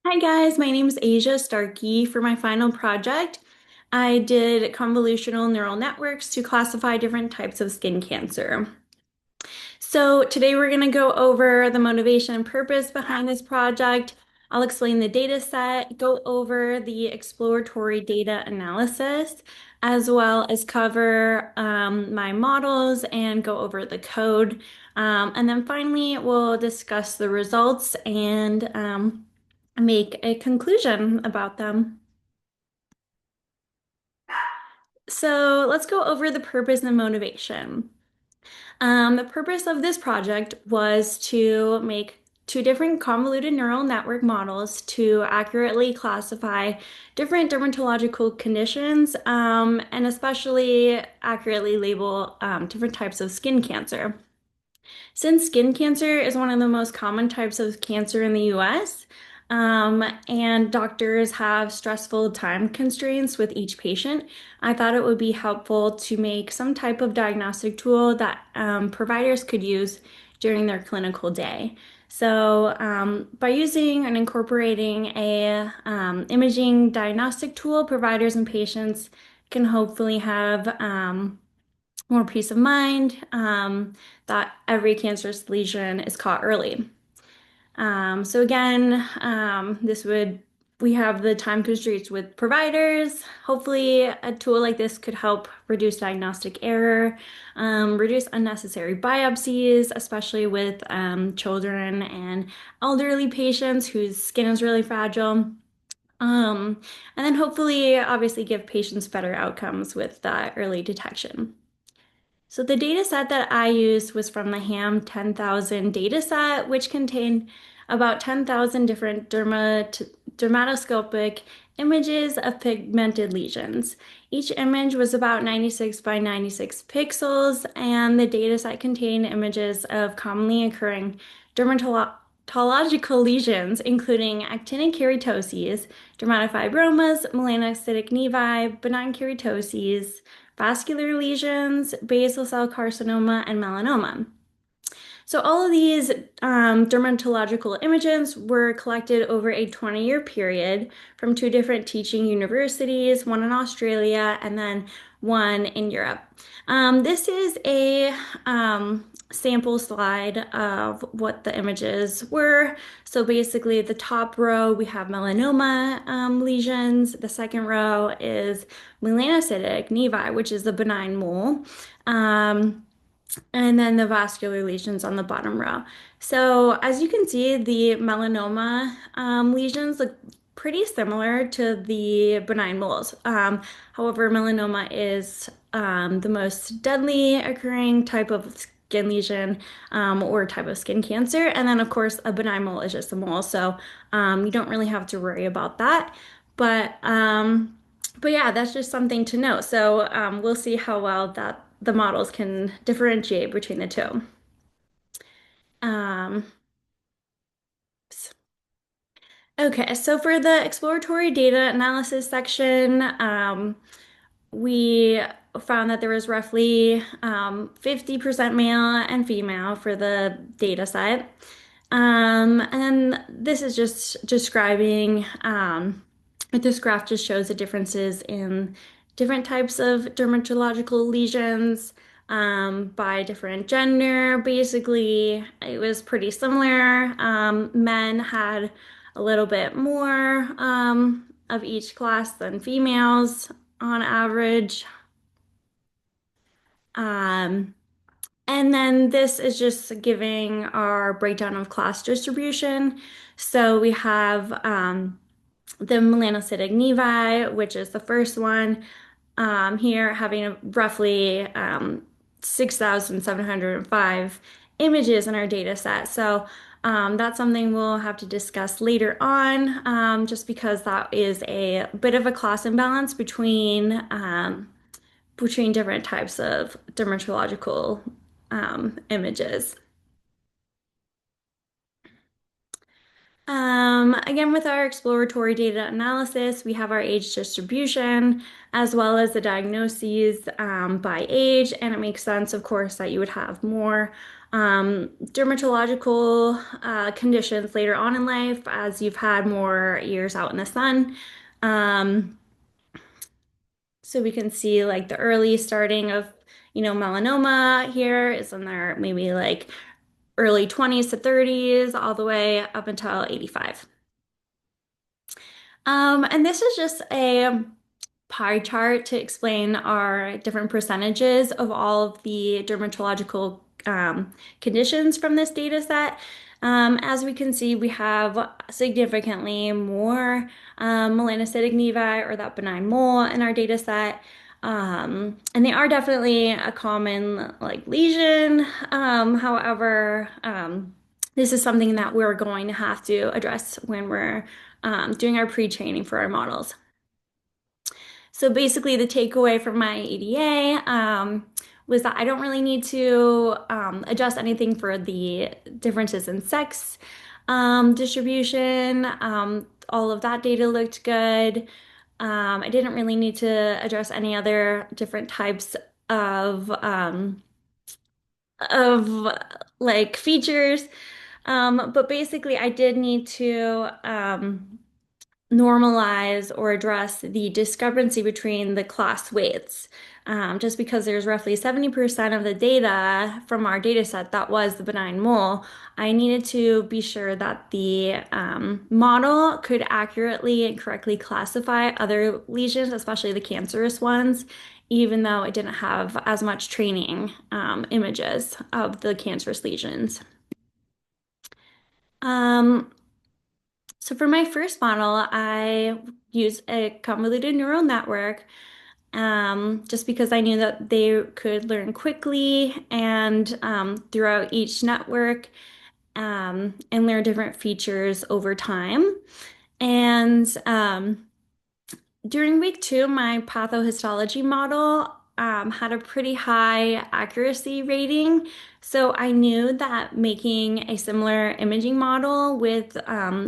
Hi guys, my name is Asia Starkey. For my final project, I did convolutional neural networks to classify different types of skin cancer. So today we're going to go over the motivation and purpose behind this project. I'll explain the data set, go over the exploratory data analysis, as well as cover my models and go over the code. And then finally, we'll discuss the results and make a conclusion about them. So let's go over the purpose and motivation. The purpose of this project was to make two different convoluted neural network models to accurately classify different dermatological conditions, and especially accurately label different types of skin cancer. Since skin cancer is one of the most common types of cancer in the US, and doctors have stressful time constraints with each patient, I thought it would be helpful to make some type of diagnostic tool that providers could use during their clinical day. So, by using and incorporating a imaging diagnostic tool, providers and patients can hopefully have more peace of mind, that every cancerous lesion is caught early. So again, we have the time constraints with providers. Hopefully, a tool like this could help reduce diagnostic error, reduce unnecessary biopsies, especially with children and elderly patients whose skin is really fragile. Um, and then hopefully, obviously, give patients better outcomes with that early detection. So the data set that I used was from the HAM 10,000 data set, which contained about 10,000 different dermatoscopic images of pigmented lesions. Each image was about 96 by 96 pixels, and the data set contained images of commonly occurring dermatological lesions, including actinic keratoses, dermatofibromas, melanocytic nevi, benign keratoses, vascular lesions, basal cell carcinoma, and melanoma. So all of these dermatological images were collected over a 20-year period from two different teaching universities, one in Australia and then one in Europe. This is a sample slide of what the images were. So basically, the top row we have melanoma lesions. The second row is melanocytic nevi, which is the benign mole. And then the vascular lesions on the bottom row. So as you can see, the melanoma lesions look pretty similar to the benign moles. However, melanoma is the most deadly occurring type of skin lesion, or type of skin cancer. And then, of course, a benign mole is just a mole. So you don't really have to worry about that. But but yeah, that's just something to know. So we'll see how well that the models can differentiate between the two. Um, okay, so for the exploratory data analysis section, we found that there was roughly 50% male and female for the data set. And then this is just describing, this graph just shows the differences in different types of dermatological lesions by different gender. Basically, it was pretty similar. Men had a little bit more of each class than females on average. Um, and then this is just giving our breakdown of class distribution. So we have the melanocytic nevi, which is the first one, here having roughly 6,705 images in our data set. So that's something we'll have to discuss later on, just because that is a bit of a class imbalance between different types of dermatological images. Again, with our exploratory data analysis, we have our age distribution as well as the diagnoses by age, and it makes sense, of course, that you would have more dermatological conditions later on in life as you've had more years out in the sun. Um, so we can see like the early starting of, melanoma here is in their maybe like early 20s to 30s, all the way up until 85. And this is just a pie chart to explain our different percentages of all of the dermatological conditions from this data set. As we can see, we have significantly more melanocytic nevi or that benign mole in our data set. And they are definitely a common like lesion. However, this is something that we're going to have to address when we're doing our pre-training for our models. So basically, the takeaway from my EDA was that I don't really need to adjust anything for the differences in sex distribution. All of that data looked good. I didn't really need to address any other different types of like features. But basically, I did need to normalize or address the discrepancy between the class weights. Just because there's roughly 70% of the data from our data set that was the benign mole, I needed to be sure that the model could accurately and correctly classify other lesions, especially the cancerous ones, even though it didn't have as much training images of the cancerous lesions. Um, So for my first model, I used a convoluted neural network just because I knew that they could learn quickly and throughout each network and learn different features over time. And during week two, my pathohistology model had a pretty high accuracy rating. So I knew that making a similar imaging model with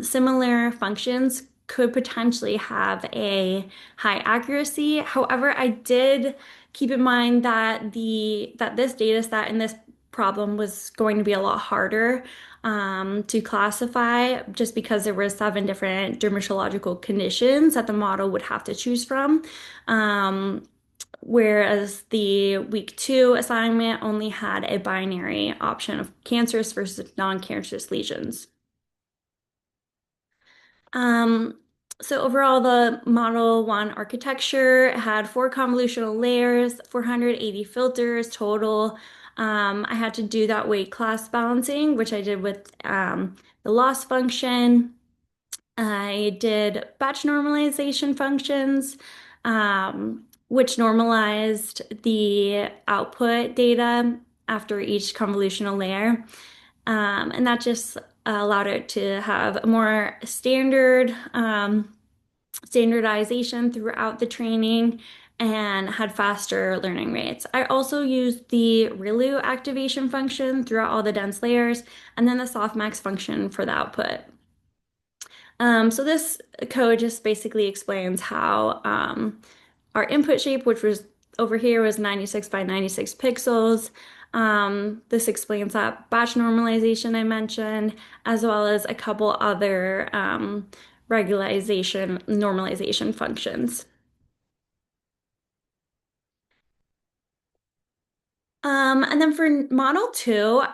similar functions could potentially have a high accuracy. However, I did keep in mind that this data set and this problem was going to be a lot harder to classify just because there were 7 different dermatological conditions that the model would have to choose from. Um, Whereas the week two assignment only had a binary option of cancerous versus non-cancerous lesions. Um, so overall, the Model 1 architecture had 4 convolutional layers, 480 filters total. I had to do that weight class balancing, which I did with the loss function. I did batch normalization functions, which normalized the output data after each convolutional layer. And that just allowed it to have a more standardization throughout the training and had faster learning rates. I also used the ReLU activation function throughout all the dense layers and then the softmax function for the output. So this code just basically explains how our input shape, which was over here, was 96 by 96 pixels. This explains that batch normalization I mentioned, as well as a couple other regularization normalization functions. And then for Model 2,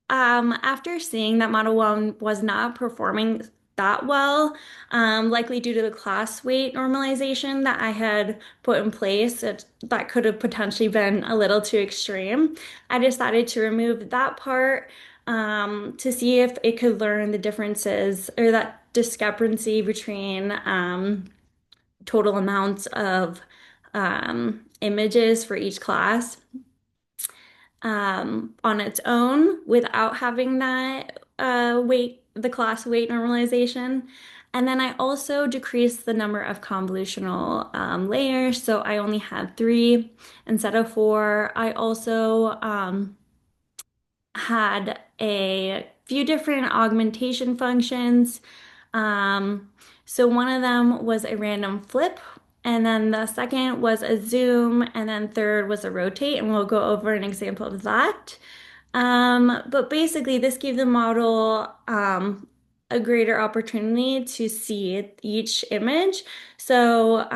after seeing that Model 1 was not performing that well, likely due to the class weight normalization that I had put in place, that could have potentially been a little too extreme. I decided to remove that part to see if it could learn the differences or that discrepancy between total amounts of images for each class on its own without having that the class weight normalization. And then I also decreased the number of convolutional layers, so I only had 3 instead of 4. I also had a few different augmentation functions. Um, so one of them was a random flip, and then the second was a zoom, and then third was a rotate, and we'll go over an example of that. But basically, this gave the model a greater opportunity to see each image. So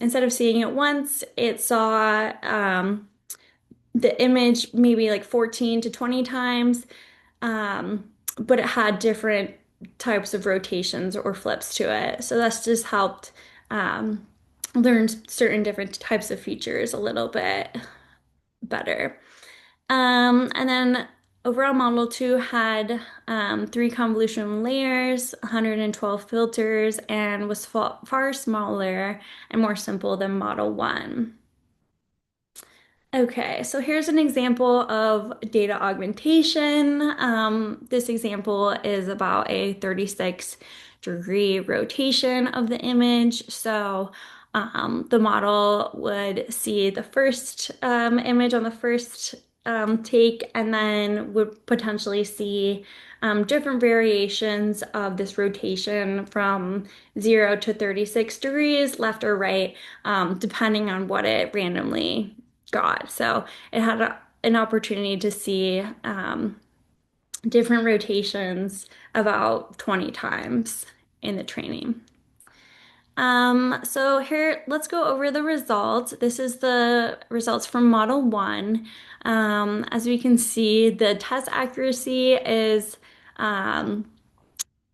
instead of seeing it once, it saw the image maybe like 14 to 20 times, um, but it had different types of rotations or flips to it. So that's just helped um, learn certain different types of features a little bit better. And then overall Model 2 had three convolutional layers, 112 filters, and was far smaller and more simple than Model 1. Okay, so here's an example of data augmentation. This example is about a 36-degree rotation of the image. So the model would see the first image on the first take and then would potentially see different variations of this rotation from 0 to 36 degrees, left or right, depending on what it randomly got. So it had an opportunity to see different rotations about 20 times in the training. So here, let's go over the results. This is the results from Model 1. As we can see, the test accuracy is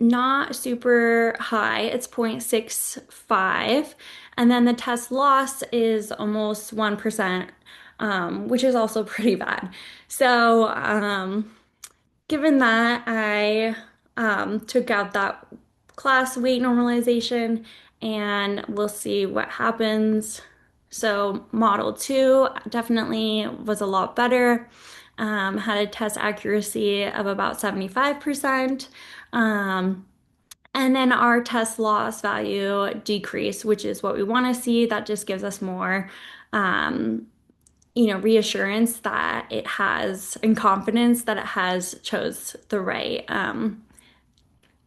not super high. It's 0.65. And then the test loss is almost 1%, which is also pretty bad. So, given that, I took out that class weight normalization and we'll see what happens. So, Model 2 definitely was a lot better. Had a test accuracy of about 75%. Um, and then our test loss value decrease, which is what we want to see. That just gives us more, um, reassurance that it has and confidence that it has chose the right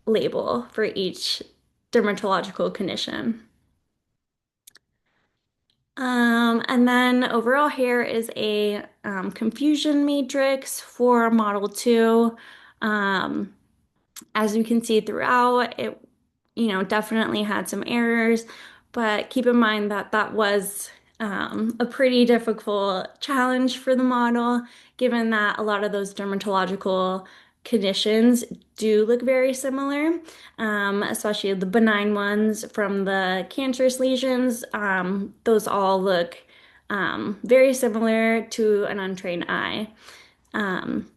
label for each dermatological condition. And then overall here is a confusion matrix for Model 2. Um, as you can see throughout, it, definitely had some errors, but keep in mind that that was a pretty difficult challenge for the model, given that a lot of those dermatological conditions do look very similar, especially the benign ones from the cancerous lesions. Those all look very similar to an untrained eye, um,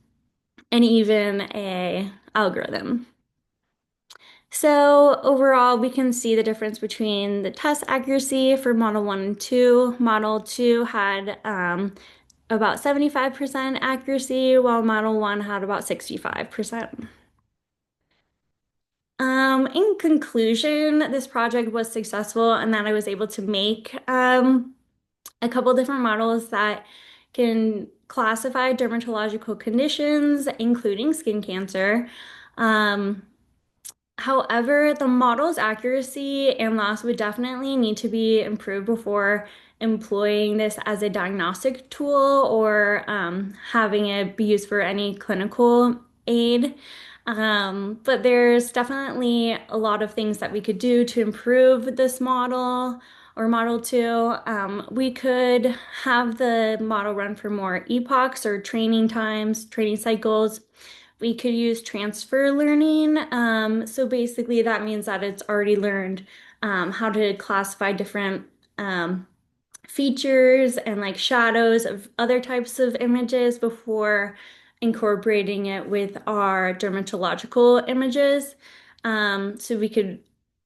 and even a algorithm. So overall, we can see the difference between the test accuracy for Model 1 and 2. Model 2 had about 75% accuracy, while Model 1 had about 65%. In conclusion, this project was successful and that I was able to make a couple different models that can classify dermatological conditions, including skin cancer. Um, However, the model's accuracy and loss would definitely need to be improved before employing this as a diagnostic tool or having it be used for any clinical aid. But there's definitely a lot of things that we could do to improve this model or Model 2. We could have the model run for more epochs or training times, training cycles. We could use transfer learning. So basically, that means that it's already learned how to classify different um, features and like shadows of other types of images before incorporating it with our dermatological images. So we could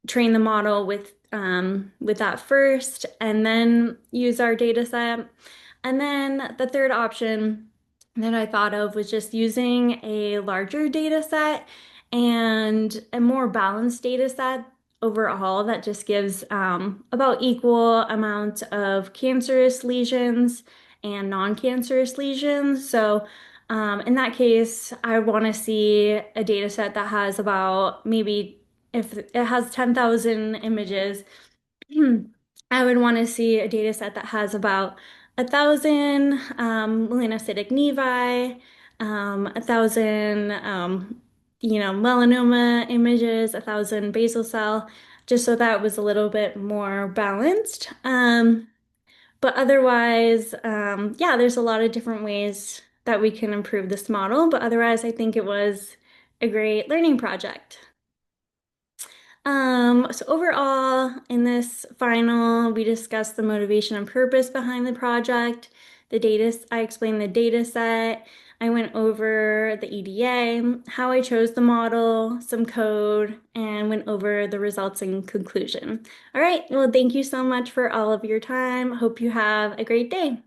train the model with that first and then use our data set. And then the third option that I thought of was just using a larger data set and a more balanced data set overall that just gives about equal amount of cancerous lesions and non-cancerous lesions. So in that case, I want to see a data set that has about maybe if it has 10,000 images, I would want to see a data set that has about 1,000 melanocytic nevi, 1,000, melanoma images, 1,000 basal cell, just so that was a little bit more balanced. But otherwise, yeah, there's a lot of different ways that we can improve this model. But otherwise, I think it was a great learning project. So overall, in this final, we discussed the motivation and purpose behind the project, I explained the data set, I went over the EDA, how I chose the model, some code, and went over the results and conclusion. All right, well, thank you so much for all of your time. Hope you have a great day.